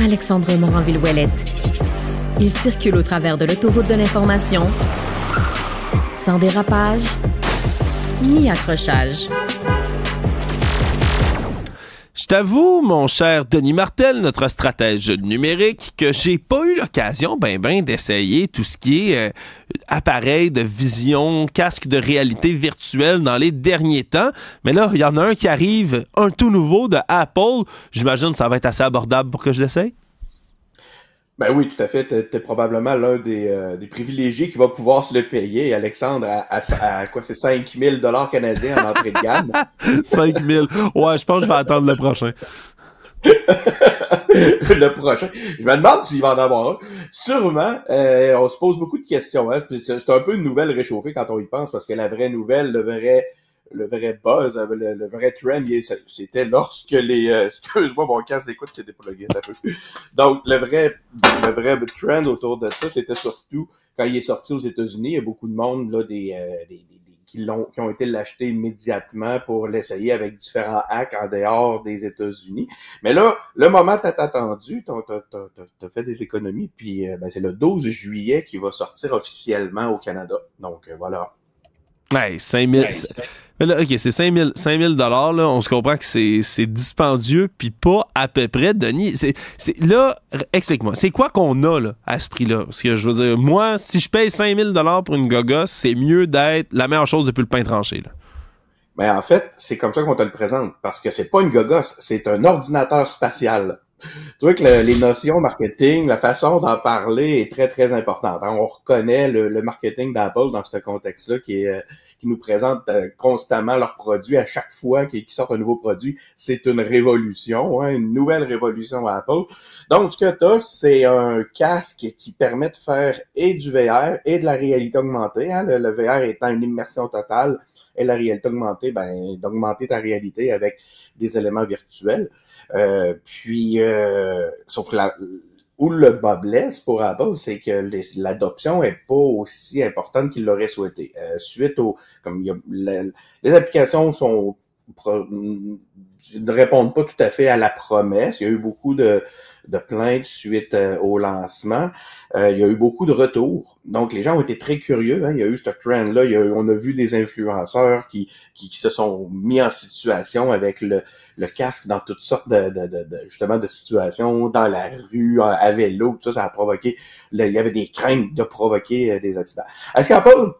Alexandre Moranville-Ouellette. Il circule au travers de l'autoroute de l'information, sans dérapage ni accrochage. Je t'avoue, mon cher Denis Martel, notre stratège numérique, que j'ai pas eu l'occasion d'essayer tout ce qui est appareil de vision, casque de réalité virtuelle dans les derniers temps. Mais là, il y en a un qui arrive, un tout nouveau de Apple. J'imagine que ça va être assez abordable pour que je l'essaye. Ben oui, tout à fait. T'es probablement l'un des privilégiés qui va pouvoir se le payer. Alexandre, à quoi, c'est 5 000 $ canadiens en entrée de gamme. 5 000. Ouais, je pense que je vais attendre le prochain. Le prochain. Je me demande s'il va en avoir un. Sûrement, on se pose beaucoup de questions. Hein. C'est un peu une nouvelle réchauffée quand on y pense, parce que la vraie nouvelle, le vrai buzz, le vrai trend, c'était lorsque excuse-moi, mon casque d'écoute s'est déplugué un peu. Donc, le vrai trend autour de ça, c'était surtout quand il est sorti aux États-Unis. Il y a beaucoup de monde, là, qui ont été l'acheter immédiatement pour l'essayer avec différents hacks en dehors des États-Unis. Mais là, le moment t'as attendu, t'as fait des économies, puis c'est le 12 juillet qui va sortir officiellement au Canada. Donc, voilà. Ouais, 5 000. Mais là, OK, c'est 5 000 $, là. On se comprend que c'est dispendieux, puis pas à peu près, Denis. Là, explique-moi, c'est quoi qu'on a là, à ce prix-là? Parce que je veux dire, moi, si je paye 5 000 $ pour une gogosse, c'est mieux d'être la meilleure chose depuis le pain tranché, là. Ben, en fait, c'est comme ça qu'on te le présente, parce que c'est pas une gogosse, c'est un ordinateur spatial. Tu vois que les notions marketing, la façon d'en parler est très, très importante. Hein? On reconnaît le marketing d'Apple dans ce contexte-là qui nous présente constamment leurs produits. À chaque fois qu'ils sortent un nouveau produit, c'est une révolution, hein? Une nouvelle révolution à Apple. Donc, ce que tu as, c'est un casque qui permet de faire et du VR et de la réalité augmentée. Hein? Le VR étant une immersion totale et la réalité augmentée, d'augmenter ta réalité avec des éléments virtuels. Sauf où le bas blesse pour Apple, c'est que l'adoption est pas aussi importante qu'il l'aurait souhaité. Les applications ne répondent pas tout à fait à la promesse. Il y a eu beaucoup de plaintes suite au lancement. Il y a eu beaucoup de retours. Donc, les gens ont été très curieux. Hein. Il y a eu ce trend-là. On a vu des influenceurs qui se sont mis en situation avec le casque dans toutes sortes justement de situations, dans la rue, à vélo, tout ça, ça a provoqué, il y avait des craintes de provoquer des accidents. Est-ce qu'Apple,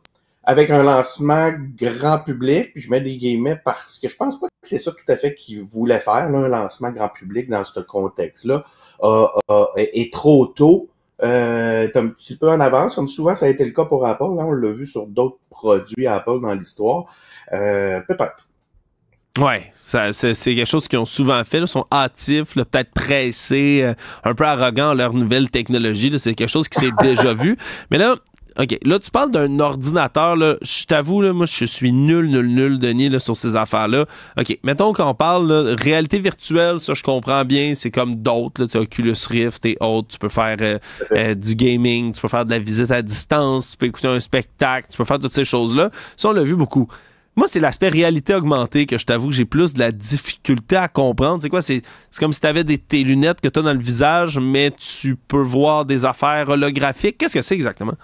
avec un lancement grand public, puis je mets des guillemets parce que je pense pas que c'est ça tout à fait qu'ils voulaient faire, là, un lancement grand public dans ce contexte-là, est trop tôt, est un petit peu en avance, comme souvent ça a été le cas pour Apple, là, on l'a vu sur d'autres produits Apple dans l'histoire, peut-être. Ouais, c'est quelque chose qu'ils ont souvent fait. Ils sont hâtifs, là, peut-être pressés, un peu arrogants à leur nouvelle technologie. Là, c'est quelque chose qui s'est déjà vu. Mais là, OK, là, tu parles d'un ordinateur. Là, je t'avoue, là, moi, je suis nul, Denis, là, sur ces affaires-là. OK, mettons qu'on parle là, réalité virtuelle, ça, je comprends bien. C'est comme d'autres. Là, tu as Oculus Rift et autres. Tu peux faire du gaming, tu peux faire de la visite à distance, tu peux écouter un spectacle, tu peux faire toutes ces choses-là. Ça, on l'a vu beaucoup. Moi, c'est l'aspect réalité augmentée que je t'avoue que j'ai plus de la difficulté à comprendre. C'est quoi? C'est comme si tu avais tes lunettes que tu as dans le visage, mais tu peux voir des affaires holographiques. Qu'est-ce que c'est exactement?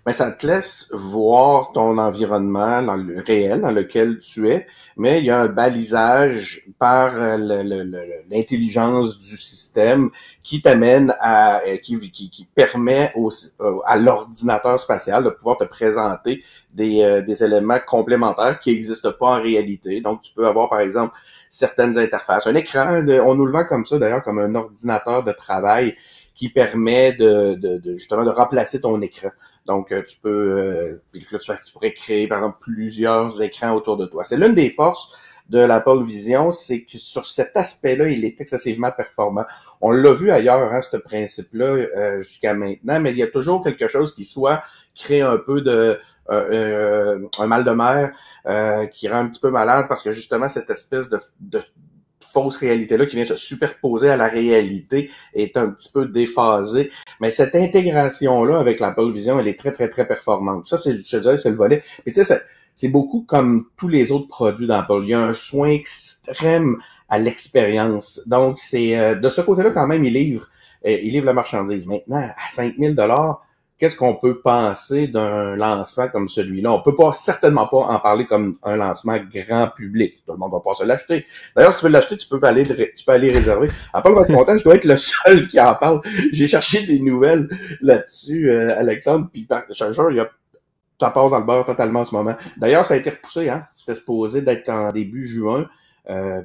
Ben, ça te laisse voir ton environnement dans le réel dans lequel tu es, mais il y a un balisage par l'intelligence du système qui t'amène qui permet à l'ordinateur spatial de pouvoir te présenter des éléments complémentaires qui n'existent pas en réalité. Donc, tu peux avoir, par exemple, certaines interfaces. Un écran, on nous le vend comme ça, d'ailleurs, comme un ordinateur de travail qui permet justement de remplacer ton écran. Donc, tu pourrais créer, par exemple, plusieurs écrans autour de toi. C'est l'une des forces de l'Apple Vision, c'est que sur cet aspect-là, il est excessivement performant. On l'a vu ailleurs, hein, ce principe-là, jusqu'à maintenant, mais il y a toujours quelque chose qui soit crée un peu un mal de mer, qui rend un petit peu malade parce que justement, cette espèce de fausse réalité-là qui vient se superposer à la réalité est un petit peu déphasée. Mais cette intégration-là avec l'Apple Vision, elle est très, très, très performante. Ça, je te dirais, c'est le volet. Mais tu sais, c'est beaucoup comme tous les autres produits d'Apple. Il y a un soin extrême à l'expérience. Donc, c'est de ce côté-là, quand même, il livre la marchandise. Maintenant, à 5000 $, qu'est-ce qu'on peut penser d'un lancement comme celui-là? On peut certainement pas en parler comme un lancement grand public. Tout le monde va pas se l'acheter. D'ailleurs, si tu veux l'acheter, tu peux aller réserver. Après votre montant, je dois être le seul qui en parle. J'ai cherché des nouvelles là-dessus, Alexandre, puis je te jure, ça passe dans le beurre totalement en ce moment. D'ailleurs, ça a été repoussé, hein. C'était supposé d'être en début juin,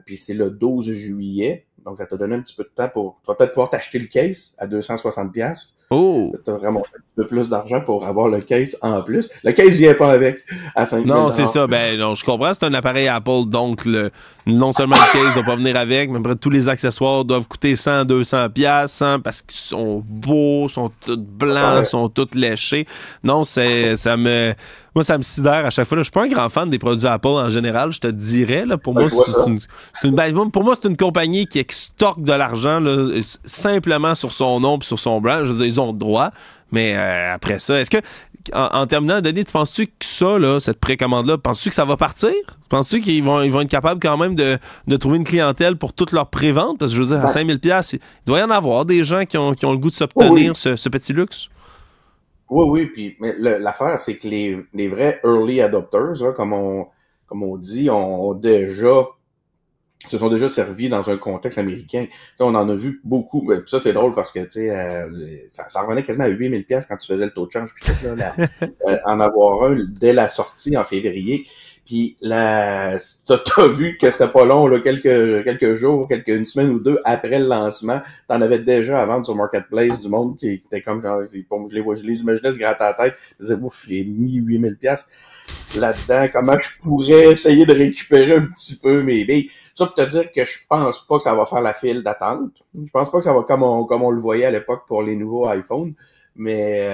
puis c'est le 12 juillet. Donc, ça t'a donné un petit peu de temps tu vas peut-être pouvoir t'acheter le case à 260$. Oh! Tu as vraiment un petit peu plus d'argent pour avoir le case en plus. Le case vient pas avec à 5 000 $. Non, c'est ça. Ben, non, je comprends. C'est un appareil Apple, donc non seulement le case ne doit pas venir avec, mais après, tous les accessoires doivent coûter 100, 200$, hein, parce qu'ils sont beaux, sont tous blancs, sont tous léchés. Non, moi, ça me sidère à chaque fois. Là, je suis pas un grand fan des produits Apple en général, je te dirais. Là, pour moi, pour moi, c'est une compagnie qui extorque de l'argent là, simplement sur son nom et sur son brand. Je veux dire, ils ont le droit. Mais après ça, est-ce que, en terminant, Denis, tu penses-tu que ça, là, cette précommande-là, penses-tu que ça va partir? Penses-tu qu'ils vont être capables quand même de trouver une clientèle pour toute leur prévente? Parce que je veux dire, à 5000$, il doit y en avoir des gens qui ont le goût de s'obtenir ce petit luxe. Oui, puis mais l'affaire, c'est que les vrais early adopters, hein, comme on dit, se sont déjà servis dans un contexte américain. T'sais, on en a vu beaucoup. Puis ça, c'est drôle parce que ça revenait quasiment à 8000$ quand tu faisais le taux de change. Puis en avoir un dès la sortie en février. Puis t'as vu que c'était pas long, là, quelques jours, une semaine ou deux après le lancement, t'en avais déjà à vendre sur Marketplace du monde qui était comme genre, je les imaginais se gratter la tête, je disais, ouf, j'ai mis 8000$ là-dedans, comment je pourrais essayer de récupérer un petit peu mes billes. Ça pour te dire que je pense pas que ça va faire la file d'attente. Je pense pas que ça va comme on le voyait à l'époque pour les nouveaux iPhones. Mais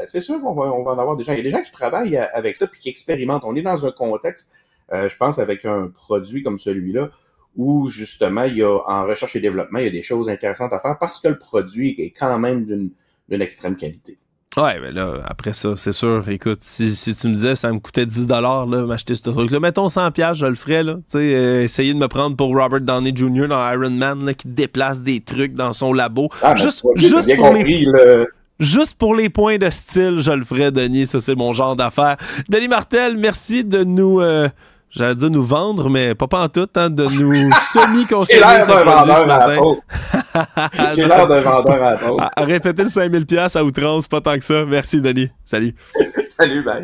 c'est sûr qu'on va en avoir des gens. Il y a des gens qui travaillent avec ça puis qui expérimentent. On est dans un contexte, je pense, avec un produit comme celui-là, où justement, il y a en recherche et développement, il y a des choses intéressantes à faire parce que le produit est quand même d'une extrême qualité. Ouais, mais là, après ça, c'est sûr. Écoute, si tu me disais ça me coûtait 10$ là, m'acheter ce truc-là, mettons 100$, je le ferais, là. Tu sais, essayer de me prendre pour Robert Downey Jr. dans Iron Man, là, qui déplace des trucs dans son labo. Juste pour les points de style, je le ferais, Denis. Ça, c'est mon genre d'affaires. Denis Martel, merci de nous... j'allais dire nous vendre, mais pas en tout, hein, de nous semi-conseiller ce produit ce matin. J'ai l'air d'un vendeur à Apple. À répéter le 5000$ à outrance, pas tant que ça. Merci, Denis. Salut. Salut, bye.